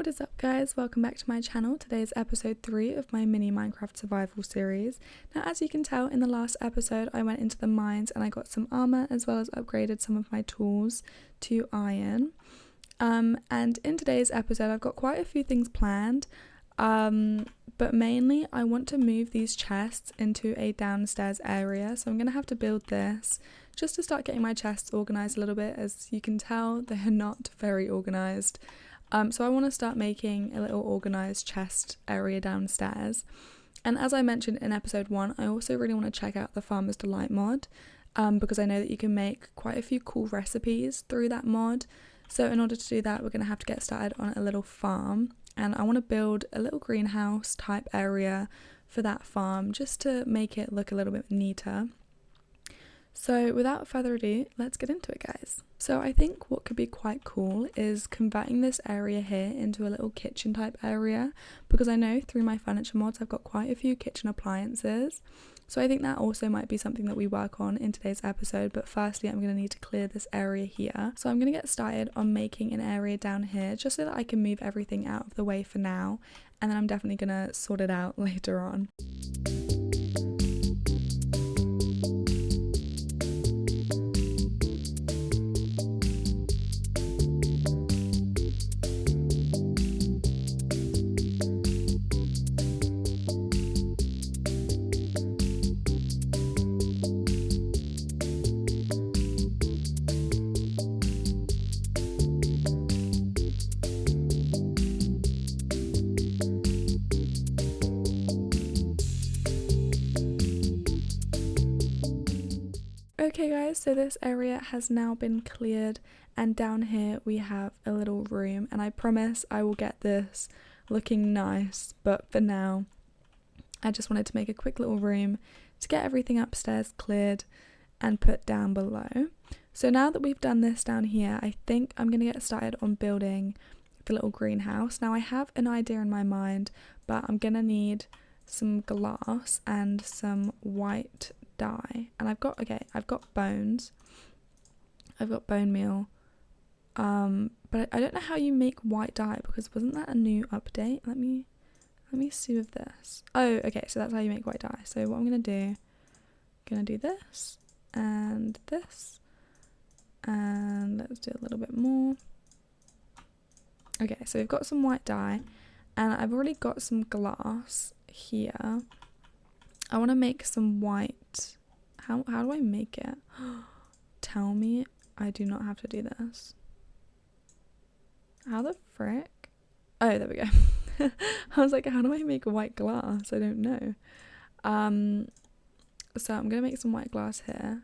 What is up guys, welcome back to my channel. Today is episode 3 of my mini Minecraft survival series. Now as you can tell, in the last episode I went into the mines and I got some armor as well as upgraded some of my tools to iron. And in today's episode I've got quite a few things planned, but mainly I want to move these chests into a downstairs area, so I'm going to have to build this just to start getting my chests organised a little bit. As you can tell, they are not very organised. So I want to start making a little organised chest area downstairs. And as I mentioned in episode 1, I also really want to check out the Farmer's Delight mod, because I know that you can make quite a few cool recipes through that mod. So in order to do that, we're going to have to get started on a little farm, and I want to build a little greenhouse type area for that farm just to make it look a little bit neater. So without further ado, let's get into it guys. So I think what could be quite cool is converting this area here into a little kitchen type area, because I know through my furniture mods I've got quite a few kitchen appliances. So I think that also might be something that we work on in today's episode, but firstly I'm going to need to clear this area here. So I'm going to get started on making an area down here just so that I can move everything out of the way for now, and then I'm definitely going to sort it out later on. Okay guys, so this area has now been cleared, and down here we have a little room, and I promise I will get this looking nice, but for now I just wanted to make a quick little room to get everything upstairs cleared and put down below. So now that we've done this down here, I think I'm going to get started on building the little greenhouse. Now I have an idea in my mind, but I'm going to need some glass and some white dye, and I've got bones, I've got bone meal, but I don't know how you make white dye, because wasn't that a new update? Let me see with this. Oh, okay, so that's how you make white dye. So what I'm gonna do this and this, and let's do a little bit more. Okay, so we've got some white dye, and I've already got some glass here. I want to make some white. How do I make it? Tell me I do not have to do this. How the frick? Oh, there we go. I was like, how do I make white glass? I don't know. So I'm going to make some white glass here.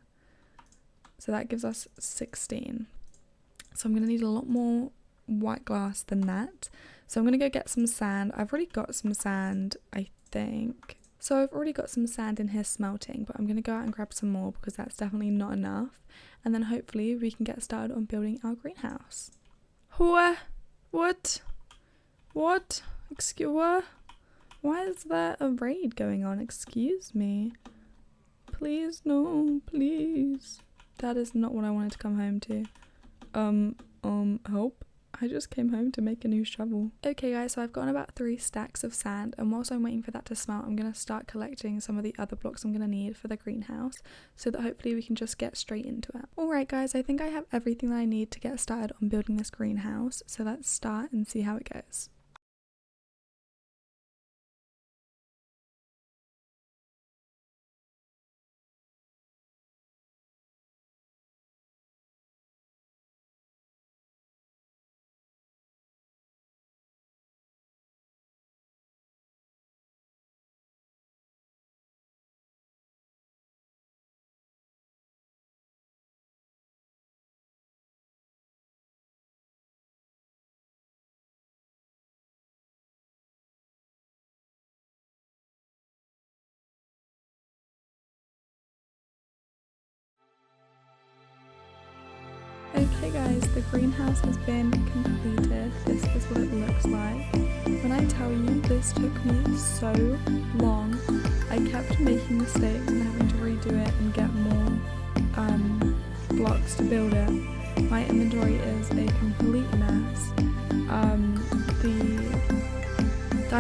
So that gives us 16. So I'm going to need a lot more white glass than that. So I'm going to go get some sand. I've already got some sand, I think. So I've already got some sand in here smelting, but I'm going to go out and grab some more because that's definitely not enough. And then hopefully we can get started on building our greenhouse. What? Excuse what? Why is there a raid going on? Excuse me. Please, no, please. That is not what I wanted to come home to. Help. I just came home to make a new shovel. Okay guys, so I've gotten about 3 stacks of sand, and whilst I'm waiting for that to smelt, I'm going to start collecting some of the other blocks I'm going to need for the greenhouse, so that hopefully we can just get straight into it. Alright guys, I think I have everything that I need to get started on building this greenhouse, so let's start and see how it goes. Okay guys, the greenhouse has been completed. This is what it looks like. When I tell you this took me so long, I kept making mistakes and having to redo it and get more blocks to build it. My inventory is a complete mess. The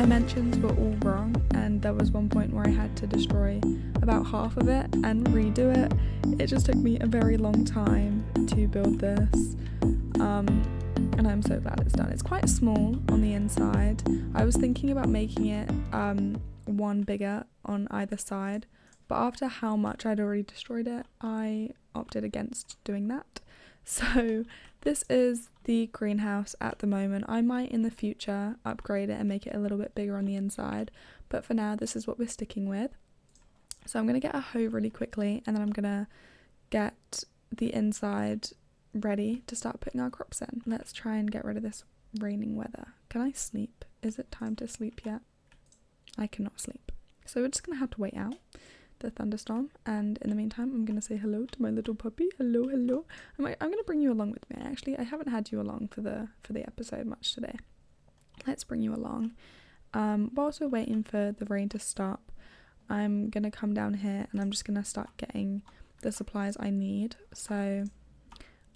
dimensions were all wrong, and there was one point where I had to destroy about half of it and redo it. It just took me a very long time to build this, and I'm so glad it's done. It's quite small on the inside. I was thinking about making it one bigger on either side, but after how much I'd already destroyed it, I opted against doing that. So this is the greenhouse at the moment. I might in the future upgrade it and make it a little bit bigger on the inside, but for now this is what we're sticking with. So I'm going to get a hoe really quickly, and then I'm going to get the inside ready to start putting our crops in. Let's try and get rid of this raining weather. Can I sleep? Is it time to sleep yet? I cannot sleep. So we're just going to have to wait out the thunderstorm, and in the meantime I'm going to say hello to my little puppy. Hello, hello. I'm going to bring you along with me. Actually, I haven't had you along for the episode much today. Let's bring you along. Whilst we're waiting for the rain to stop, I'm going to come down here and I'm just going to start getting the supplies I need. So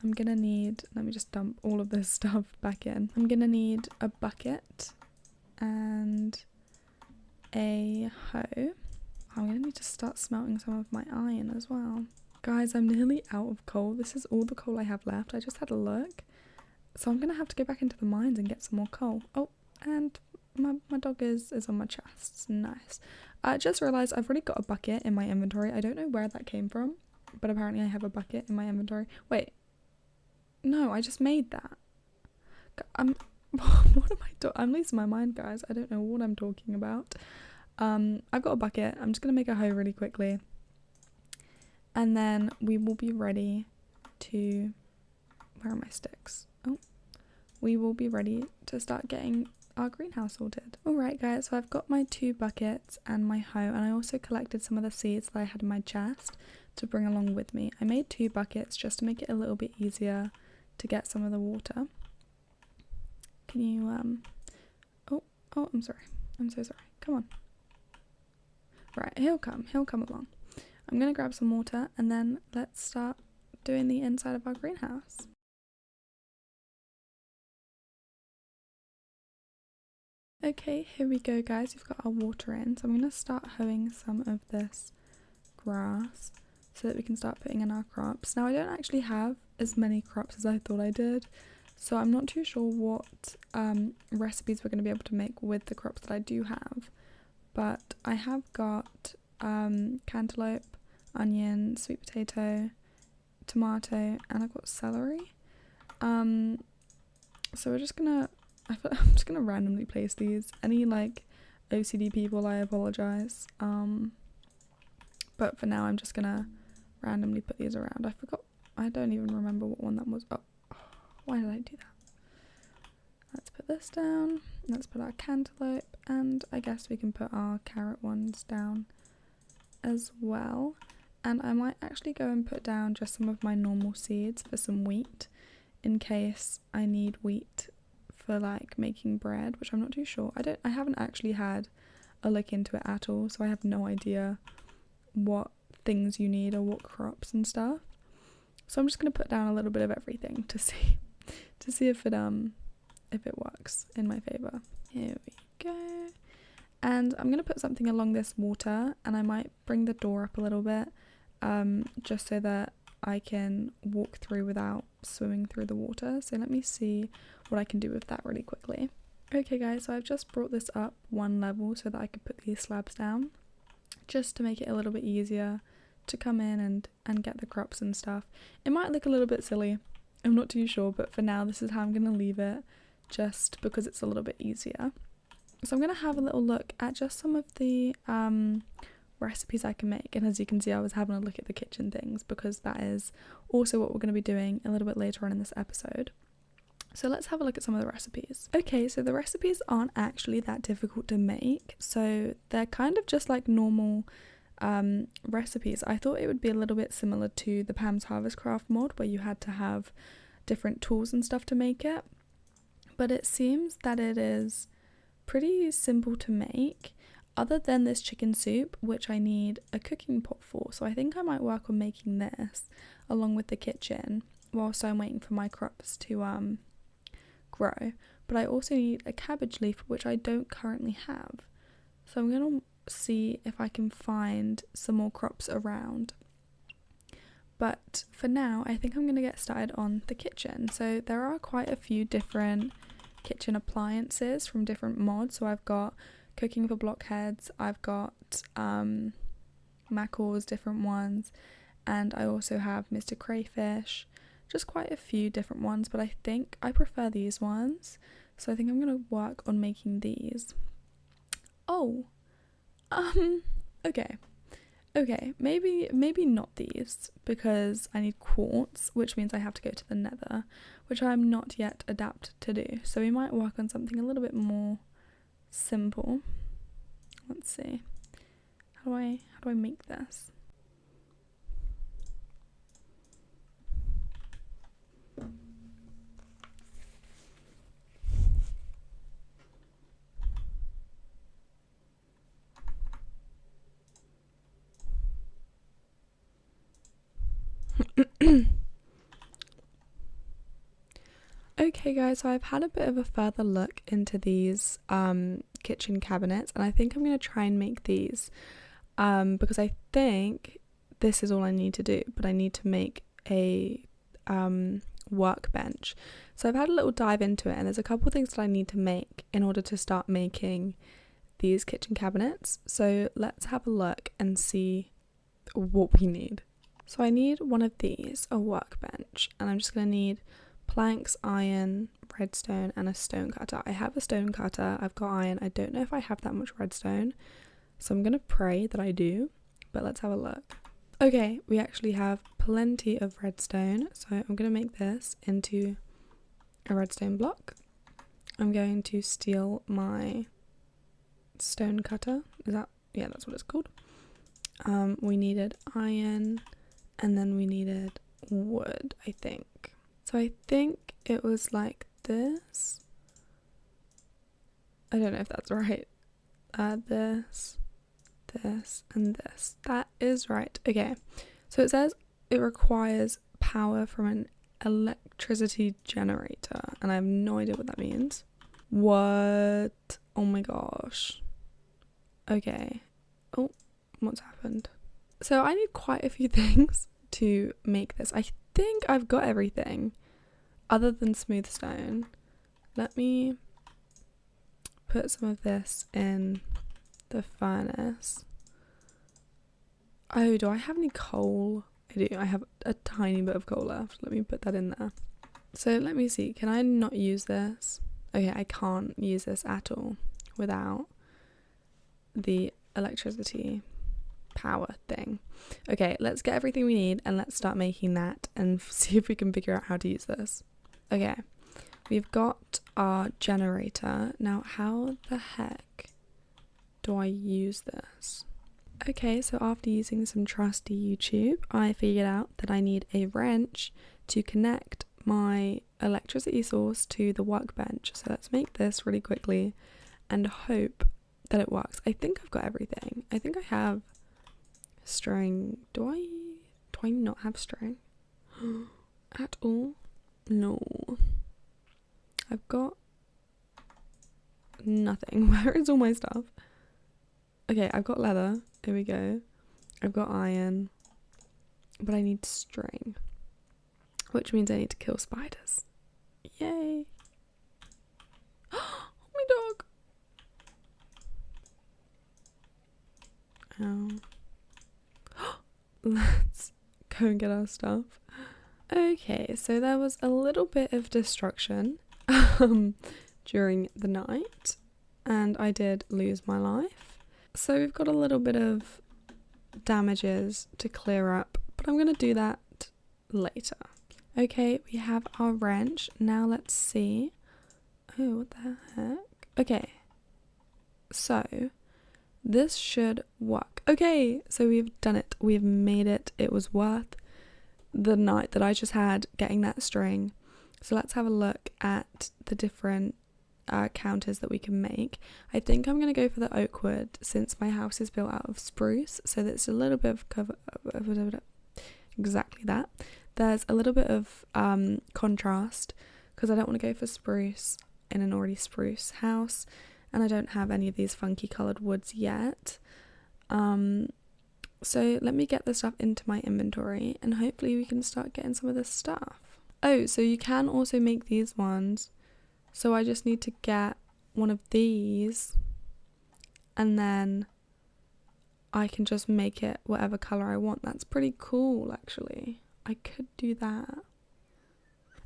I'm going to need, let me just dump all of this stuff back in. I'm going to need a bucket and a hoe. I'm going to need to start smelting some of my iron as well. Guys, I'm nearly out of coal. This is all the coal I have left. I just had a look. So I'm going to have to go back into the mines and get some more coal. Oh, and my dog is on my chest. Nice. I just realised I've already got a bucket in my inventory. I don't know where that came from, but apparently I have a bucket in my inventory. Wait. No, I just made that. What am I doing? I'm losing my mind, guys. I don't know what I'm talking about. I've got a bucket. I'm just going to make a hoe really quickly. And then we will be ready to... Where are my sticks? Oh. We will be ready to start getting our greenhouse sorted. Alright guys, so I've got my 2 buckets and my hoe, and I also collected some of the seeds that I had in my chest to bring along with me. I made 2 buckets just to make it a little bit easier to get some of the water. Can you, oh, I'm sorry. I'm so sorry. Come on. Right, he'll come along. I'm going to grab some water and then let's start doing the inside of our greenhouse. Okay, here we go guys, we've got our water in. So I'm going to start hoeing some of this grass so that we can start putting in our crops. Now I don't actually have as many crops as I thought I did, so I'm not too sure what recipes we're going to be able to make with the crops that I do have. But I have got cantaloupe, onion, sweet potato, tomato, and I've got celery. So we're just gonna, I'm just gonna randomly place these. Any like OCD people, I apologize. But for now I'm just gonna randomly put these around. I don't even remember what one that was. Oh, why did I do that? Let's put this down. Let's put our cantaloupe, and I guess we can put our carrot ones down as well. And I might actually go and put down just some of my normal seeds for some wheat in case I need wheat for like making bread, which I'm not too sure. I haven't actually had a look into it at all, so I have no idea what things you need or what crops and stuff. So I'm just going to put down a little bit of everything to see if it works in my favor. Here we go. And I'm going to put something along this water, and I might bring the door up a little bit just so that I can walk through without swimming through the water. So let me see what I can do with that really quickly. Okay guys, so I've just brought this up 1 level so that I could put these slabs down, just to make it a little bit easier to come in and get the crops and stuff. It might look a little bit silly, I'm not too sure, but for now this is how I'm going to leave it, just because it's a little bit easier. So I'm going to have a little look at just some of the recipes I can make, and as you can see I was having a look at the kitchen things because that is also what we're going to be doing a little bit later on in this episode. So let's have a look at some of the recipes. Okay, so the recipes aren't actually that difficult to make, so they're kind of just like normal recipes. I thought it would be a little bit similar to the Pam's Harvest Craft mod where you had to have different tools and stuff to make it, but it seems that it is pretty simple to make, other than this chicken soup, which I need a cooking pot for. So I think I might work on making this along with the kitchen whilst I'm waiting for my crops to grow. but I also need a cabbage leaf, which I don't currently have. So I'm going to see if I can find some more crops around. But for now, I think I'm going to get started on the kitchen. So there are quite a few different kitchen appliances from different mods. So I've got cooking for blockheads, I've got Macaws, different ones, and I also have MrCrayfish, just quite a few different ones, but I think I prefer these ones, so I think I'm going to work on making these. Okay, maybe not these, because I need quartz, which means I have to go to the nether, which I'm not yet adapted to do, so we might work on something a little bit more simple. Let's see, how do I make this? Okay guys, so I've had a bit of a further look into these kitchen cabinets, and I think I'm going to try and make these because I think this is all I need to do, but I need to make a workbench. So I've had a little dive into it, and there's a couple of things that I need to make in order to start making these kitchen cabinets. So let's have a look and see what we need. So I need one of these, a workbench, and I'm just going to need planks, iron, redstone, and a stone cutter. I have a stone cutter, I've got iron. I don't know if I have that much redstone, so I'm gonna pray that I do, but let's have a look. Okay, we actually have plenty of redstone, so I'm gonna make this into a redstone block. I'm going to steal my stone cutter. Yeah, that's what it's called. We needed iron, and then we needed wood, I think. So I think it was like this. I don't know if that's right. This, and this. That is right. Okay. So it says it requires power from an electricity generator, and I have no idea what that means. What? Oh my gosh. Okay. Oh, what's happened? So I need quite a few things to make this. I think I've got everything other than smooth stone. Let me put some of this in the furnace. Oh, do I have any coal? I do. I have a tiny bit of coal left. Let me put that in there. So let me see. Can I not use this? Okay, I can't use this at all without the electricity power thing. Okay, let's get everything we need and let's start making that and see if we can figure out how to use this. Okay, we've got our generator. Now, how the heck do I use this? Okay, so after using some trusty YouTube, I figured out that I need a wrench to connect my electricity source to the workbench. So let's make this really quickly and hope that it works. I think I've got everything. I think I have string. Do I not have string at all? No, I've got nothing. Where is all my stuff? Okay, I've got leather. Here we go. I've got iron, but I need string, which means I need to kill spiders. Yay. Oh, my dog. Ow. Let's go and get our stuff. Okay, so there was a little bit of destruction during the night, and I did lose my life. So we've got a little bit of damages to clear up, but I'm going to do that later. Okay, we have our wrench. Now let's see. Oh, what the heck? Okay, so this should work. Okay, so we've done it. We've made it. It was worth the night that I just had getting that string. So let's have a look at the different counters that we can make. I think I'm going to go for the oak wood since my house is built out of spruce, so that's a little bit of cover. Exactly that. There's a little bit of contrast because I don't want to go for spruce in an already spruce house, and I don't have any of these funky coloured woods yet. So let me get the stuff into my inventory and hopefully we can start getting some of this stuff. Oh, so you can also make these ones. So I just need to get one of these and then I can just make it whatever colour I want. That's pretty cool, actually. I could do that.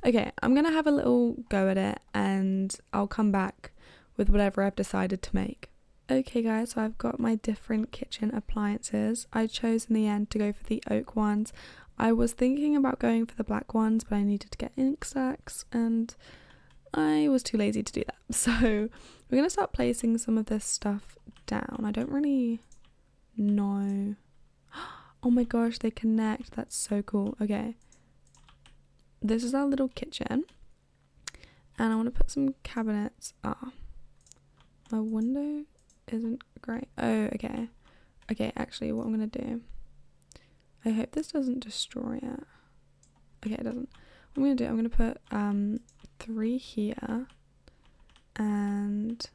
Okay, I'm going to have a little go at it and I'll come back with whatever I've decided to make. Okay guys, so I've got my different kitchen appliances. I chose in the end to go for the oak ones. I was thinking about going for the black ones, but I needed to get ink sacks and I was too lazy to do that. So we're going to start placing some of this stuff down. I don't really know. Oh my gosh, they connect. That's so cool. Okay. This is our little kitchen. And I want to put some cabinets. My window isn't great. Oh, okay. Okay, actually, what I'm going to do, I hope this doesn't destroy it. Okay, it doesn't. What I'm going to do, I'm going to put 3 here and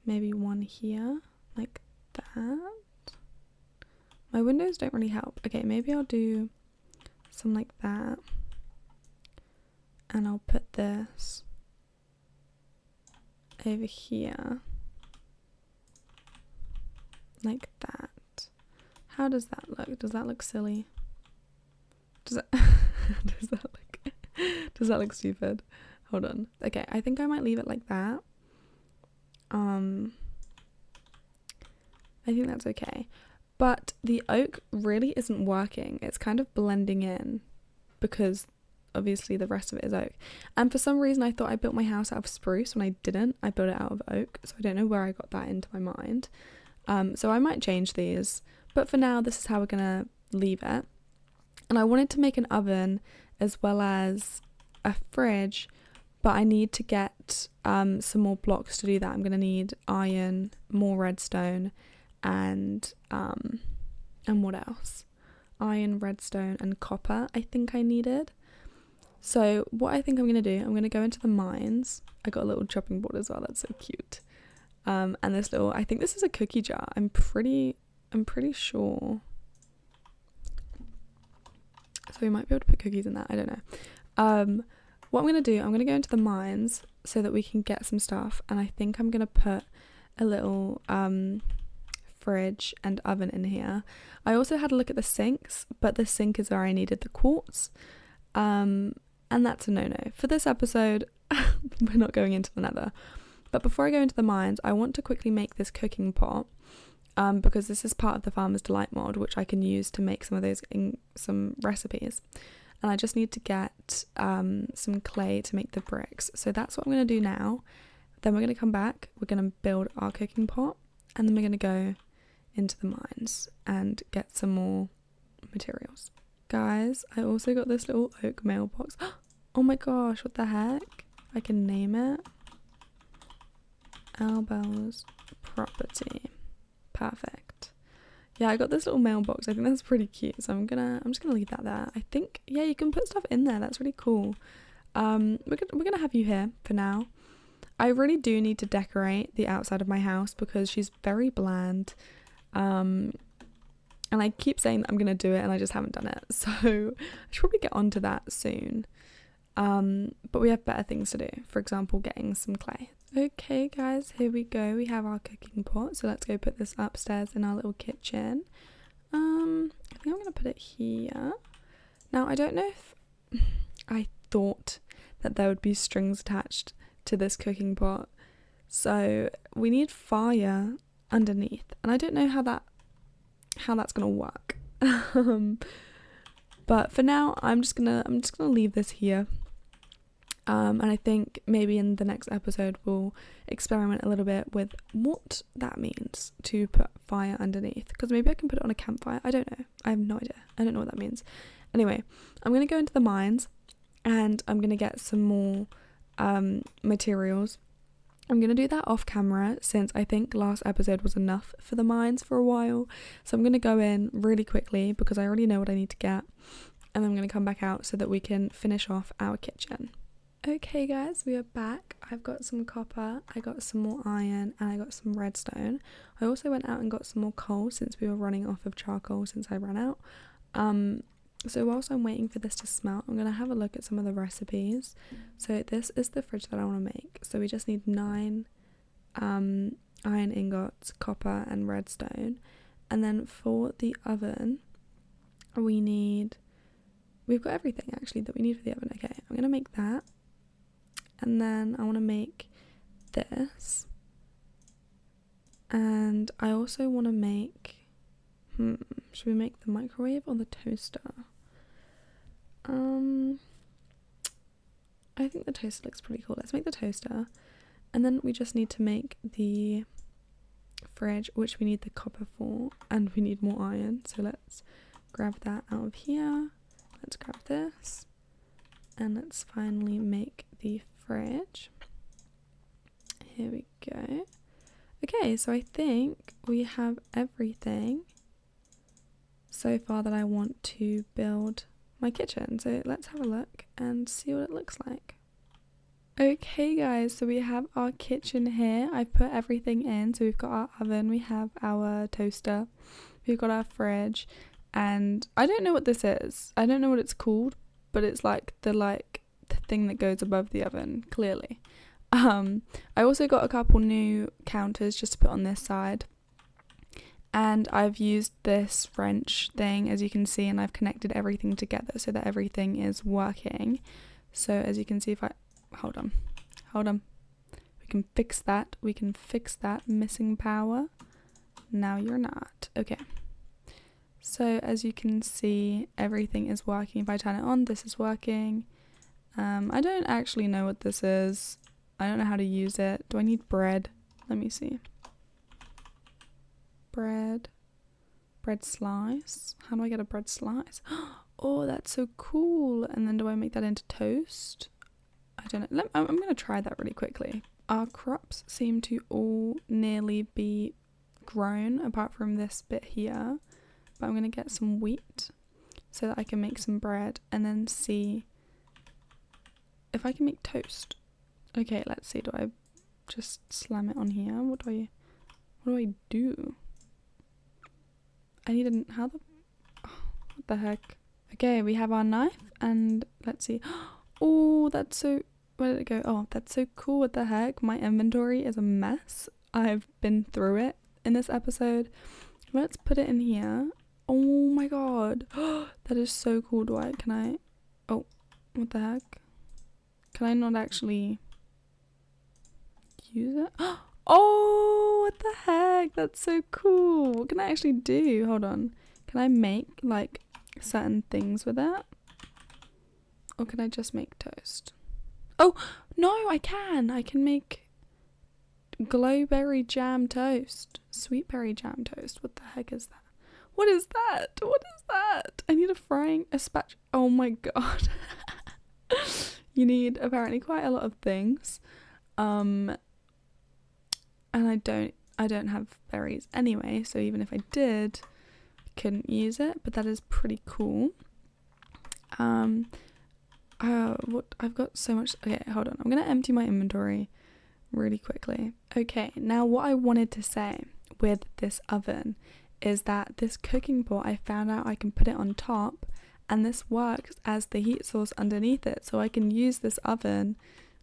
maybe 1 here, like that. My windows don't really help. Okay, maybe I'll do some like that. And I'll put this over here. Like that. How does that look? Does that look silly? Does that does that look stupid? Hold on. Okay, I think I might leave it like that. I think that's okay. But the oak really isn't working. It's kind of blending in because obviously the rest of it is oak. And for some reason I thought I built my house out of spruce when I didn't. I built it out of oak. So I don't know where I got that into my mind. So I might change these, but for now this is how we're gonna leave it. And I wanted to make an oven as well as a fridge, but I need to get some more blocks to do that. I'm gonna need iron, more redstone, and what else? Iron, redstone, and copper I think I needed. So what I think I'm gonna do, I'm gonna go into the mines. I got a little chopping board as well, that's so cute. And this little, I think this is a cookie jar. I'm pretty sure. So we might be able to put cookies in that, I don't know. What I'm going to do, I'm going to go into the mines so that we can get some stuff. And I think I'm going to put a little fridge and oven in here. I also had a look at the sinks, but the sink is where I needed the quartz. And that's a no-no. For this episode, we're not going into the nether. But before I go into the mines, I want to quickly make this cooking pot because this is part of the Farmer's Delight mod, which I can use to make some of those some recipes. And I just need to get some clay to make the bricks. So that's what I'm going to do now. Then we're going to come back, we're going to build our cooking pot, and then we're going to go into the mines and get some more materials. Guys, I also got this little oak mailbox. Oh my gosh, what the heck? I can name it. Albel's property. Perfect. Yeah, I got this little mailbox. I think that's pretty cute. So I'm just gonna leave that there. I think, yeah, you can put stuff in there. That's really cool. We're gonna have you here for now. I really do need to decorate the outside of my house because she's very bland. And I keep saying that I'm gonna do it and I just haven't done it. So I should probably get onto that soon. But we have better things to do. For example, getting some clay. Okay guys, here we go. We have our cooking pot. So let's go put this upstairs in our little kitchen. I think I'm gonna put it here. Now I don't know if I thought that there would be strings attached to this cooking pot. So we need fire underneath. And I don't know how that's gonna work. But for now I'm just gonna leave this here. And I think maybe in the next episode we'll experiment a little bit with what that means to put fire underneath, because maybe I can put it on a campfire. I don't know. I have no idea. I don't know what that means. Anyway, I'm going to go into the mines and I'm going to get some more materials. I'm going to do that off camera since I think last episode was enough for the mines for a while. So I'm going to go in really quickly because I already know what I need to get. And I'm going to come back out so that we can finish off our kitchen. Okay guys, we are back. I've got some copper, I got some more iron, and I got some redstone. I also went out and got some more coal since we were running off of charcoal since I ran out. So whilst I'm waiting for this to smelt, I'm going to have a look at some of the recipes. So this is the fridge that I want to make. So we just need 9 iron ingots, copper and redstone. And then for the oven, we've got everything actually that we need for the oven. Okay, I'm going to make that. And then I want to make this. And I also want to make, should we make the microwave or the toaster? I think the toaster looks pretty cool. Let's make the toaster. And then we just need to make the fridge, which we need the copper for, and we need more iron. So let's grab that out of here. Let's grab this. And let's finally make the fridge. Here we go. Okay, so I think we have everything so far that I want to build my kitchen. So let's have a look and see what it looks like. Okay guys, so we have our kitchen here. I've put everything in. So we've got our oven, we have our toaster, we've got our fridge, and I don't know what this is. I don't know what it's called, but it's like the thing that goes above the oven, clearly. I also got a couple new counters just to put on this side, and I've used this wrench thing, as you can see, and I've connected everything together so that everything is working. So as you can see, if I hold on, we can fix that missing power. Now you're not. Okay, so as you can see, everything is working. If I turn it on, this is working. I don't actually know what this is. I don't know how to use it. Do I need bread? Let me see. Bread slice. How do I get a bread slice? Oh, that's so cool. And then do I make that into toast? I don't know. I'm going to try that really quickly. Our crops seem to all nearly be grown apart from this bit here. But I'm going to get some wheat so that I can make some bread and then see if I can make toast. Okay, let's see. Do I just slam it on here? What do I do? I need what the heck? Okay, we have our knife and let's see. Oh, that's so, where did it go? Oh, that's so cool. What the heck? My inventory is a mess. I've been through it in this episode. Let's put it in here. Oh my god. That is so cool. Oh, what the heck? Can I not actually use it? Oh, what the heck? That's so cool. What can I actually do? Hold on. Can I make like certain things with it? Or can I just make toast? Oh, no, I can. I can make glowberry jam toast. Sweet berry jam toast. What the heck is that? What is that? What is that? I need a spatula. Oh my god. You need apparently quite a lot of things. And I don't have berries anyway, so even if I did, I couldn't use it, but that is pretty cool. I've got so much. Okay, hold on. I'm going to empty my inventory really quickly. Okay, now what I wanted to say with this oven is that this cooking pot, I found out I can put it on top and this works as the heat source underneath it, so I can use this oven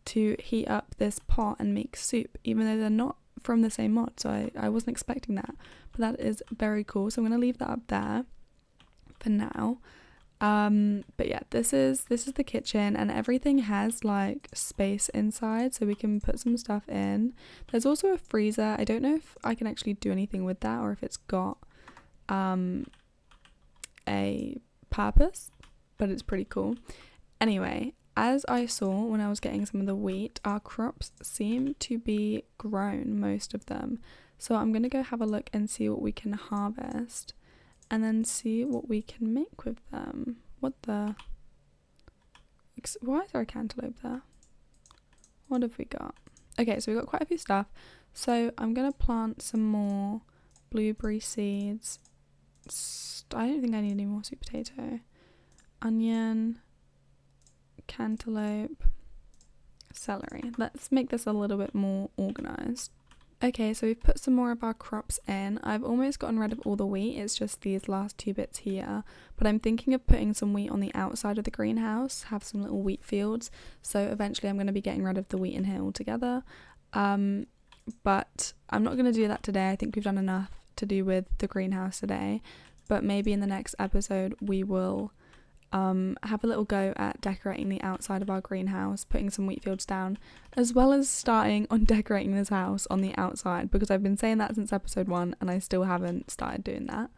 to heat up this pot and make soup, even though they're not from the same mod, so I wasn't expecting that, but that is very cool. So I'm going to leave that up there for now. But yeah, this is the kitchen, and everything has like space inside so we can put some stuff in. There's also a freezer. I don't know if I can actually do anything with that or if it's got a purpose, but it's pretty cool. Anyway, as I saw when I was getting some of the wheat, our crops seem to be grown, most of them. So I'm going to go have a look and see what we can harvest and then see what we can make with them. Why is there a cantaloupe there? What have we got? Okay, so we've got quite a few stuff. So I'm going to plant some more blueberry seeds. I don't think I need any more sweet potato. Onion. Cantaloupe. celery. Let's make this a little bit more organised. Okay, so we've put some more of our crops in. I've almost gotten rid of all the wheat, it's just these last 2 bits here. But I'm thinking of putting some wheat on the outside of the greenhouse, have some little wheat fields. So eventually I'm going to be getting rid of the wheat in here altogether. But I'm not going to do that today. I think we've done enough to do with the greenhouse today. But maybe in the next episode we will have a little go at decorating the outside of our greenhouse, putting some wheat fields down, as well as starting on decorating this house on the outside, because I've been saying that since episode 1 and I still haven't started doing that.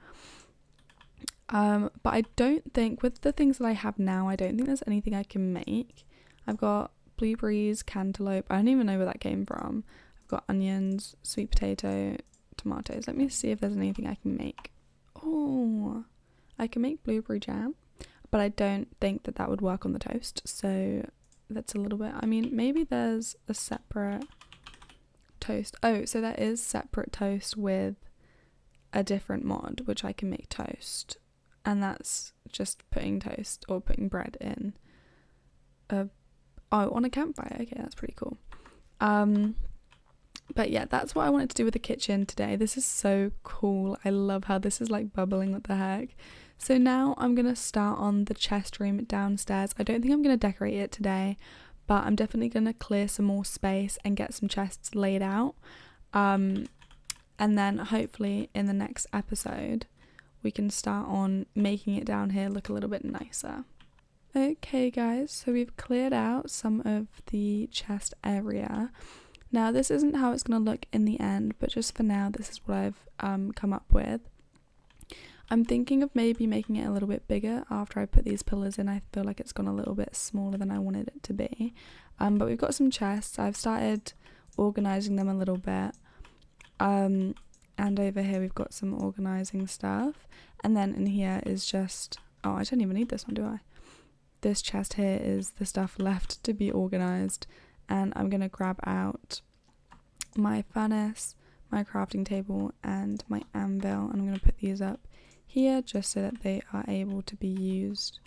But I don't think, with the things that I have now, I don't think there's anything I can make. I've got blueberries, cantaloupe, I don't even know where that came from. I've got onions, sweet potato, tomatoes. Let me see if there's anything I can make. Oh, I can make blueberry jam. But I don't think that that would work on the toast, so that's a little bit, I mean, maybe there's a separate toast. Oh, so there is separate toast with a different mod, which I can make toast, and that's just putting toast or putting bread in on a campfire. Okay, that's pretty cool. But yeah, that's what I wanted to do with the kitchen today. This is so cool. I love how this is like bubbling. What the heck? So now I'm going to start on the chest room downstairs. I don't think I'm going to decorate it today, but I'm definitely going to clear some more space and get some chests laid out. And then hopefully in the next episode, we can start on making it down here look a little bit nicer. Okay guys, so we've cleared out some of the chest area. Now this isn't how it's going to look in the end, but just for now, this is what I've come up with. I'm thinking of maybe making it a little bit bigger after I put these pillars in. I feel like it's gone a little bit smaller than I wanted it to be. But we've got some chests. I've started organising them a little bit. And over here we've got some organising stuff. And then in here is just... Oh, I don't even need this one, do I? This chest here is the stuff left to be organised. And I'm going to grab out my furnace, my crafting table, and my anvil. And I'm going to put these up here just so that they are able to be used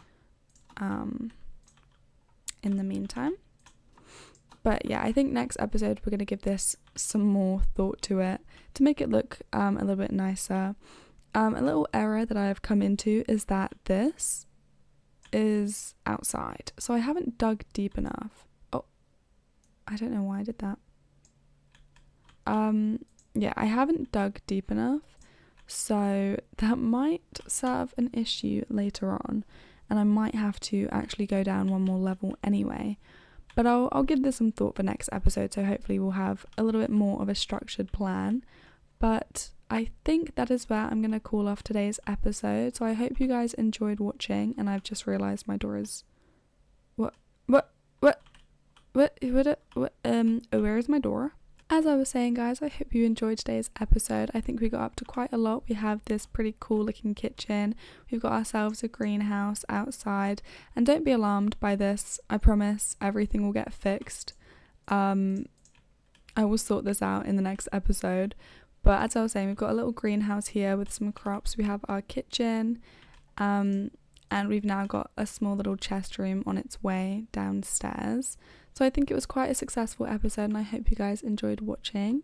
in the meantime. But yeah, I think next episode we're going to give this some more thought to it to make it look a little bit nicer. A little error that I've come into is that this is outside, so I haven't dug deep enough. Oh, I don't know why I did that. Yeah, I haven't dug deep enough, so that might serve an issue later on, and I might have to actually go down one more level anyway. But I'll give this some thought for next episode, so hopefully we'll have a little bit more of a structured plan. But I think that is where I'm going to call off today's episode. So I hope you guys enjoyed watching, and I've just realised my door is... where is my door? As I was saying, guys, I hope you enjoyed today's episode. I think we got up to quite a lot. We have this pretty cool looking kitchen. We've got ourselves a greenhouse outside. And don't be alarmed by this. I promise everything will get fixed. I will sort this out in the next episode. But as I was saying, we've got a little greenhouse here with some crops. We have our kitchen. And we've now got a small little chest room on its way downstairs. So I think it was quite a successful episode, and I hope you guys enjoyed watching,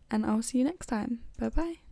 and I'll see you next time. Bye bye.